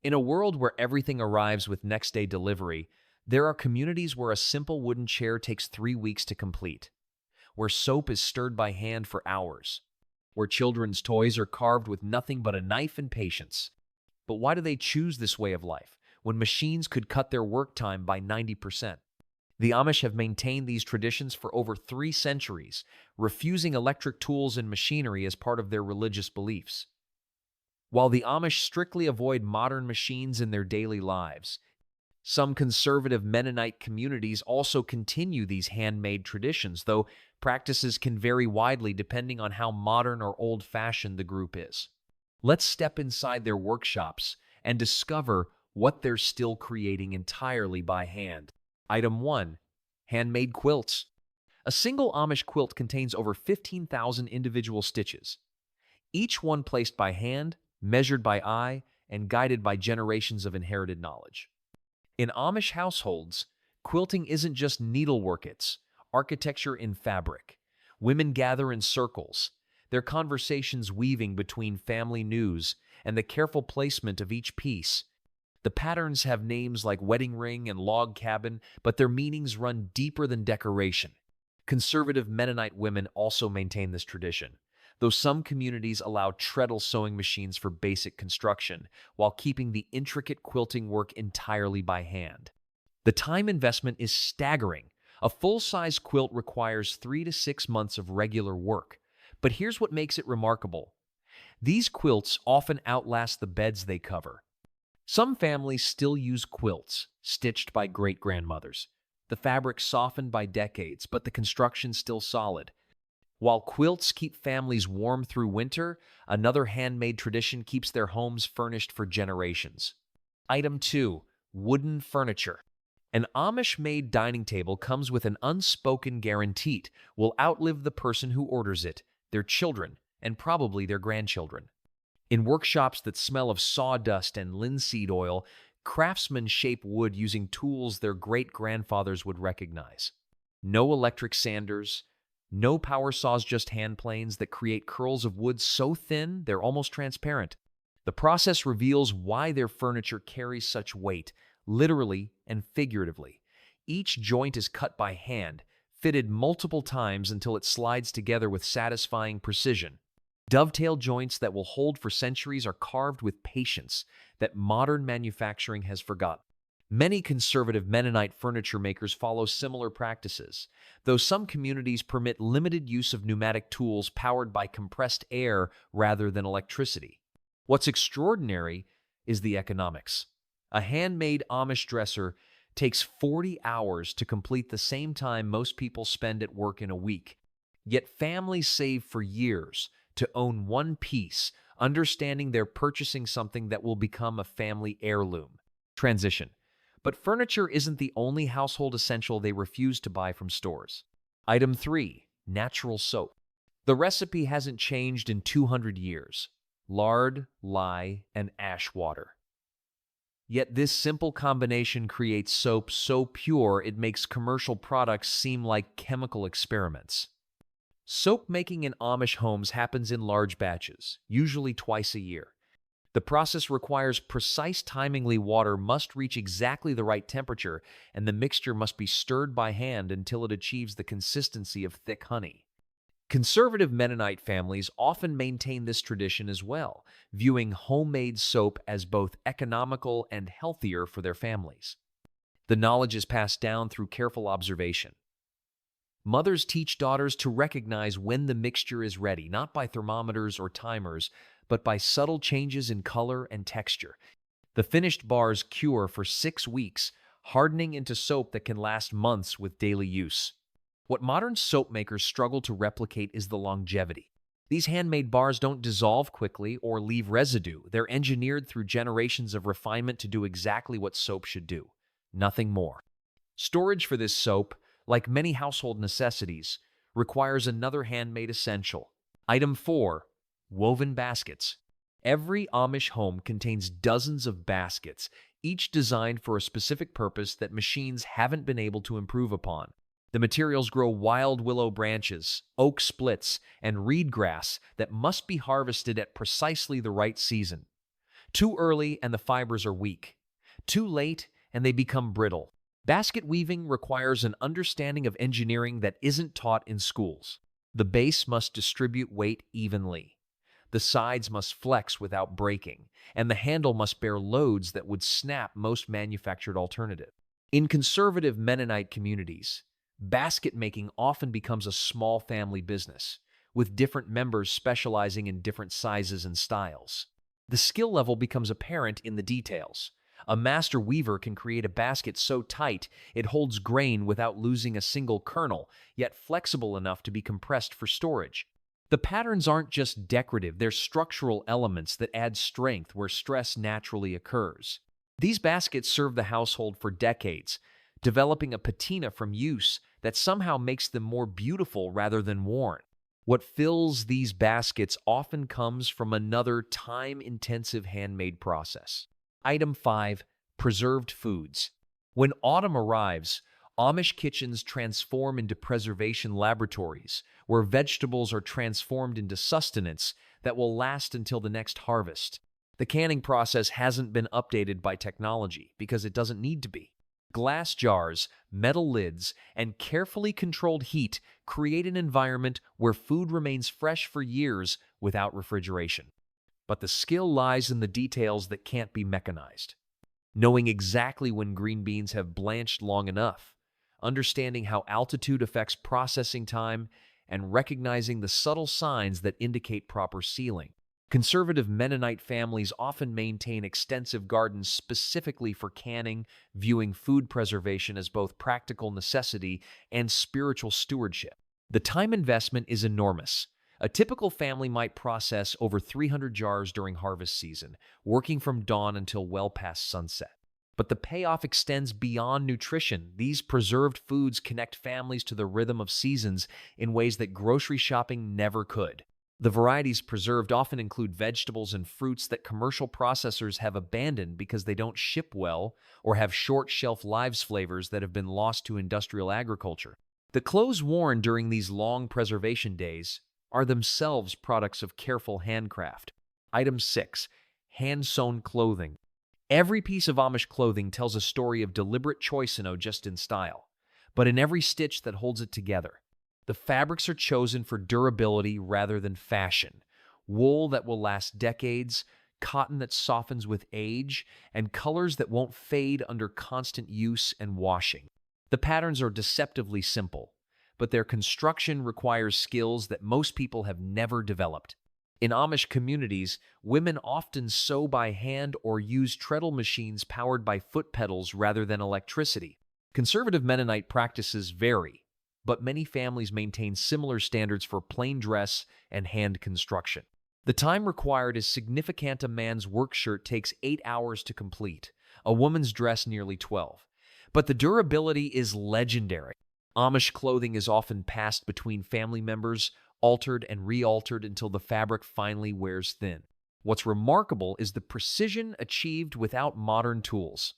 In a world where everything arrives with next-day delivery, there are communities where a simple wooden chair takes 3 weeks to complete, where soap is stirred by hand for hours, where children's toys are carved with nothing but a knife and patience. But why do they choose this way of life when machines could cut their work time by 90%? The Amish have maintained these traditions for over 3 centuries, refusing electric tools and machinery as part of their religious beliefs. While the Amish strictly avoid modern machines in their daily lives, some conservative Mennonite communities also continue these handmade traditions, though practices can vary widely depending on how modern or old-fashioned the group is. Let's step inside their workshops and discover what they're still creating entirely by hand. Item 1. Handmade quilts. A single Amish quilt contains over 15,000 individual stitches, each one placed by hand, measured by eye, and guided by generations of inherited knowledge. In Amish households, quilting isn't just needlework, it's architecture in fabric. Women gather in circles, their conversations weaving between family news and the careful placement of each piece. The patterns have names like wedding ring and log cabin, but their meanings run deeper than decoration. Conservative Mennonite women also maintain this tradition, though some communities allow treadle sewing machines for basic construction, while keeping the intricate quilting work entirely by hand. The time investment is staggering. A full-size quilt requires 3 to 6 months of regular work. But here's what makes it remarkable. These quilts often outlast the beds they cover. Some families still use quilts, stitched by great-grandmothers. The fabric softened by decades, but the construction still solid. While quilts keep families warm through winter, another handmade tradition keeps their homes furnished for generations. Item 2. Wooden furniture. An Amish-made dining table comes with an unspoken guarantee will outlive the person who orders it, their children, and probably their grandchildren. In workshops that smell of sawdust and linseed oil, craftsmen shape wood using tools their great-grandfathers would recognize. No electric sanders, no power saws, just hand planes that create curls of wood so thin they're almost transparent. The process reveals why their furniture carries such weight, literally and figuratively. Each joint is cut by hand, fitted multiple times until it slides together with satisfying precision. Dovetail joints that will hold for centuries are carved with patience that modern manufacturing has forgotten. Many conservative Mennonite furniture makers follow similar practices, though some communities permit limited use of pneumatic tools powered by compressed air rather than electricity. What's extraordinary is the economics. A handmade Amish dresser takes 40 hours to complete the same time most people spend at work in a week. Yet families save for years to own one piece, understanding they're purchasing something that will become a family heirloom. Transition. But furniture isn't the only household essential they refuse to buy from stores. Item 3. Natural soap. The recipe hasn't changed in 200 years. Lard, lye, and ash water. Yet this simple combination creates soap so pure it makes commercial products seem like chemical experiments. Soap making in Amish homes happens in large batches, usually twice a year. The process requires precise timing. Water must reach exactly the right temperature, and the mixture must be stirred by hand until it achieves the consistency of thick honey. Conservative Mennonite families often maintain this tradition as well, viewing homemade soap as both economical and healthier for their families. The knowledge is passed down through careful observation. Mothers teach daughters to recognize when the mixture is ready, not by thermometers or timers, but by subtle changes in color and texture. The finished bars cure for 6 weeks, hardening into soap that can last months with daily use. What modern soap makers struggle to replicate is the longevity. These handmade bars don't dissolve quickly or leave residue. They're engineered through generations of refinement to do exactly what soap should do, nothing more. Storage for this soap, like many household necessities, requires another handmade essential. Item 4. Woven baskets. Every Amish home contains dozens of baskets, each designed for a specific purpose that machines haven't been able to improve upon. The materials grow wild willow branches, oak splits, and reed grass that must be harvested at precisely the right season. Too early and the fibers are weak. Too late and they become brittle. Basket weaving requires an understanding of engineering that isn't taught in schools. The base must distribute weight evenly. The sides must flex without breaking, and the handle must bear loads that would snap most manufactured alternatives. In conservative Mennonite communities, basket making often becomes a small family business, with different members specializing in different sizes and styles. The skill level becomes apparent in the details. A master weaver can create a basket so tight it holds grain without losing a single kernel, yet flexible enough to be compressed for storage. The patterns aren't just decorative, they're structural elements that add strength where stress naturally occurs. These baskets serve the household for decades, developing a patina from use that somehow makes them more beautiful rather than worn. What fills these baskets often comes from another time-intensive handmade process. Item 5. Preserved foods. When autumn arrives, Amish kitchens transform into preservation laboratories, where vegetables are transformed into sustenance that will last until the next harvest. The canning process hasn't been updated by technology because it doesn't need to be. Glass jars, metal lids, and carefully controlled heat create an environment where food remains fresh for years without refrigeration. But the skill lies in the details that can't be mechanized. Knowing exactly when green beans have blanched long enough, understanding how altitude affects processing time, and recognizing the subtle signs that indicate proper sealing. Conservative Mennonite families often maintain extensive gardens specifically for canning, viewing food preservation as both practical necessity and spiritual stewardship. The time investment is enormous. A typical family might process over 300 jars during harvest season, working from dawn until well past sunset. But the payoff extends beyond nutrition. These preserved foods connect families to the rhythm of seasons in ways that grocery shopping never could. The varieties preserved often include vegetables and fruits that commercial processors have abandoned because they don't ship well or have short shelf lives flavors that have been lost to industrial agriculture. The clothes worn during these long preservation days are themselves products of careful handcraft. Item 6. Hand-sewn clothing. Every piece of Amish clothing tells a story of deliberate choice just in style, but in every stitch that holds it together. The fabrics are chosen for durability rather than fashion. Wool that will last decades, cotton that softens with age, and colors that won't fade under constant use and washing. The patterns are deceptively simple, but their construction requires skills that most people have never developed. In Amish communities, women often sew by hand or use treadle machines powered by foot pedals rather than electricity. Conservative Mennonite practices vary, but many families maintain similar standards for plain dress and hand construction. The time required is significant. A man's work shirt takes 8 hours to complete, a woman's dress nearly 12. But the durability is legendary. Amish clothing is often passed between family members, altered and re-altered until the fabric finally wears thin. What's remarkable is the precision achieved without modern tools.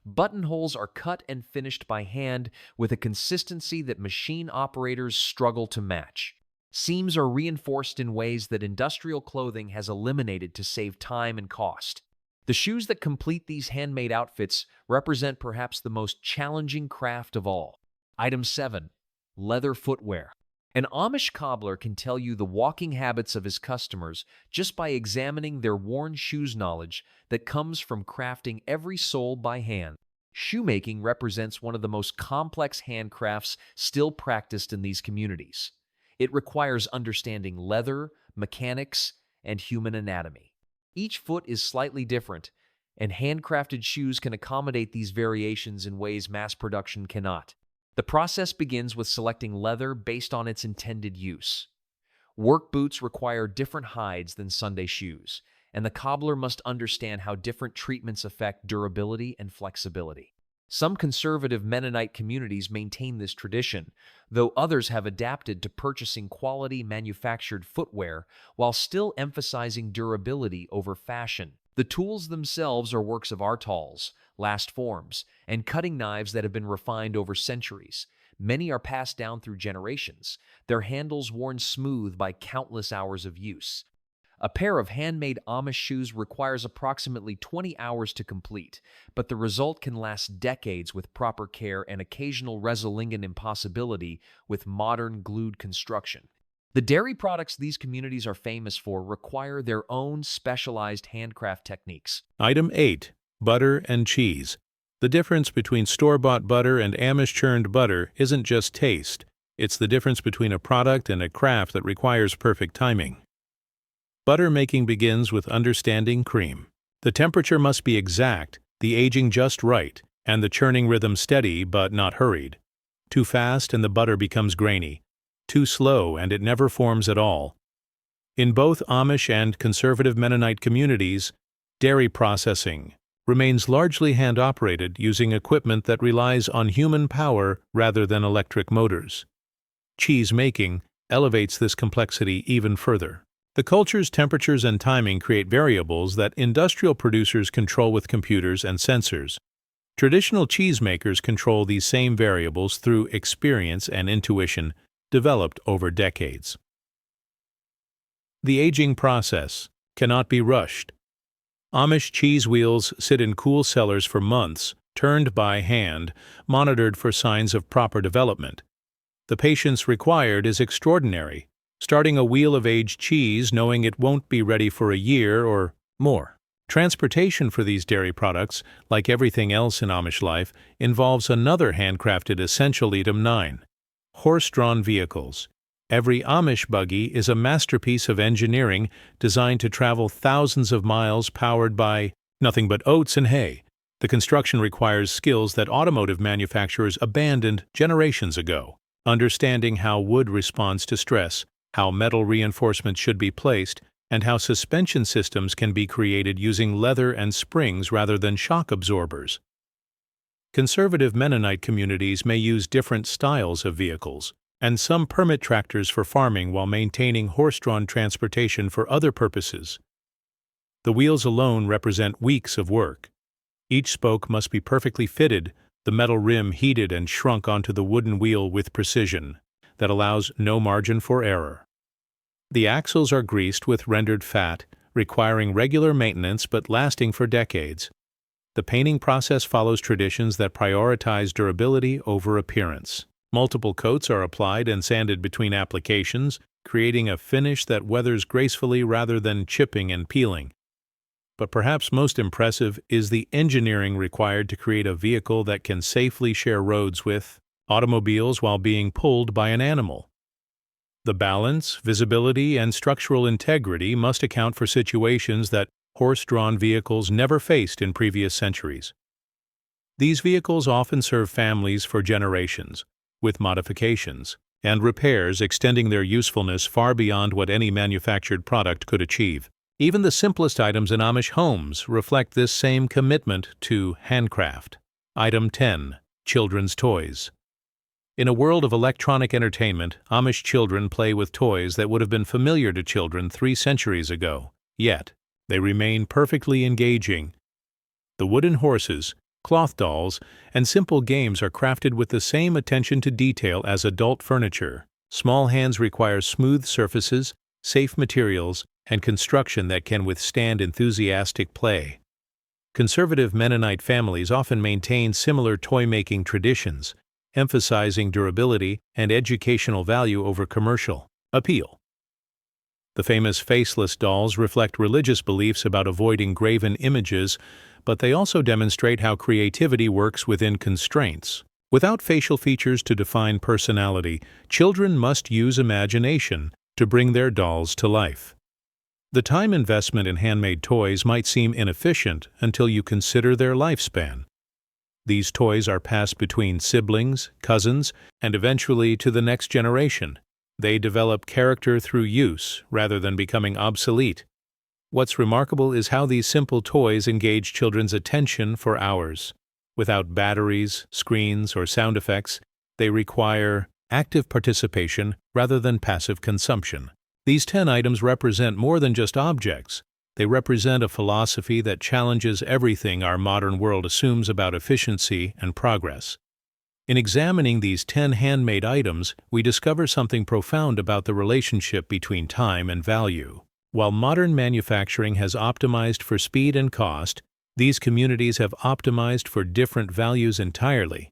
Buttonholes are cut and finished by hand with a consistency that machine operators struggle to match. Seams are reinforced in ways that industrial clothing has eliminated to save time and cost. The shoes that complete these handmade outfits represent perhaps the most challenging craft of all. Item 7. Leather footwear. An Amish cobbler can tell you the walking habits of his customers just by examining their worn shoes, knowledge that comes from crafting every sole by hand. Shoemaking represents one of the most complex handcrafts still practiced in these communities. It requires understanding leather, mechanics, and human anatomy. Each foot is slightly different, and handcrafted shoes can accommodate these variations in ways mass production cannot. The process begins with selecting leather based on its intended use. Work boots require different hides than Sunday shoes, and the cobbler must understand how different treatments affect durability and flexibility. Some conservative Mennonite communities maintain this tradition, though others have adapted to purchasing quality manufactured footwear while still emphasizing durability over fashion. The tools themselves are works of art, last forms, and cutting knives that have been refined over centuries. Many are passed down through generations, their handles worn smooth by countless hours of use. A pair of handmade Amish shoes requires approximately 20 hours to complete, but the result can last decades with proper care and occasional resolingent impossibility with modern glued construction. The dairy products these communities are famous for require their own specialized handcraft techniques. Item 8. Butter and cheese. The difference between store-bought butter and Amish churned butter isn't just taste. It's the difference between a product and a craft that requires perfect timing. Butter making begins with understanding cream. The temperature must be exact, the aging just right, and the churning rhythm steady but not hurried. Too fast and the butter becomes grainy. Too slow and it never forms at all. In both Amish and conservative Mennonite communities, dairy processing remains largely hand-operated using equipment that relies on human power rather than electric motors. Cheese making elevates this complexity even further. The culture's temperatures and timing create variables that industrial producers control with computers and sensors. Traditional cheesemakers control these same variables through experience and intuition developed over decades. The aging process cannot be rushed. Amish cheese wheels sit in cool cellars for months, turned by hand, monitored for signs of proper development. The patience required is extraordinary, starting a wheel of aged cheese knowing it won't be ready for a year or more. Transportation for these dairy products, like everything else in Amish life, involves another handcrafted essential item 9: horse-drawn vehicles. Every Amish buggy is a masterpiece of engineering designed to travel thousands of miles powered by nothing but oats and hay. The construction requires skills that automotive manufacturers abandoned generations ago. Understanding how wood responds to stress, how metal reinforcements should be placed, and how suspension systems can be created using leather and springs rather than shock absorbers. Conservative Mennonite communities may use different styles of vehicles, and some permit tractors for farming while maintaining horse-drawn transportation for other purposes. The wheels alone represent weeks of work. Each spoke must be perfectly fitted, the metal rim heated and shrunk onto the wooden wheel with precision that allows no margin for error. The axles are greased with rendered fat, requiring regular maintenance but lasting for decades. The painting process follows traditions that prioritize durability over appearance. Multiple coats are applied and sanded between applications, creating a finish that weathers gracefully rather than chipping and peeling. But perhaps most impressive is the engineering required to create a vehicle that can safely share roads with automobiles while being pulled by an animal. The balance, visibility, and structural integrity must account for situations that horse-drawn vehicles never faced in previous centuries. These vehicles often serve families for generations, with modifications and repairs extending their usefulness far beyond what any manufactured product could achieve. Even the simplest items in Amish homes reflect this same commitment to handcraft. Item 10. Children's toys. In a world of electronic entertainment, Amish children play with toys that would have been familiar to children 3 centuries ago. Yet, they remain perfectly engaging. The wooden horses, cloth dolls, and simple games are crafted with the same attention to detail as adult furniture. Small hands require smooth surfaces, safe materials, and construction that can withstand enthusiastic play. Conservative Mennonite families often maintain similar toy-making traditions, emphasizing durability and educational value over commercial appeal. The famous faceless dolls reflect religious beliefs about avoiding graven images, but they also demonstrate how creativity works within constraints. Without facial features to define personality, children must use imagination to bring their dolls to life. The time investment in handmade toys might seem inefficient until you consider their lifespan. These toys are passed between siblings, cousins, and eventually to the next generation. They develop character through use rather than becoming obsolete. What's remarkable is how these simple toys engage children's attention for hours. Without batteries, screens, or sound effects, they require active participation rather than passive consumption. These 10 items represent more than just objects. They represent a philosophy that challenges everything our modern world assumes about efficiency and progress. In examining these 10 handmade items, we discover something profound about the relationship between time and value. While modern manufacturing has optimized for speed and cost, these communities have optimized for different values entirely: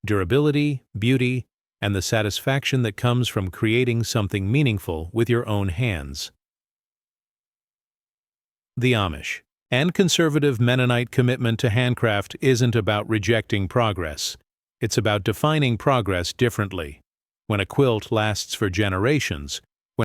durability, beauty, and the satisfaction that comes from creating something meaningful with your own hands. The Amish and conservative Mennonite commitment to handcraft isn't about rejecting progress. It's about defining progress differently. When a quilt lasts for generations,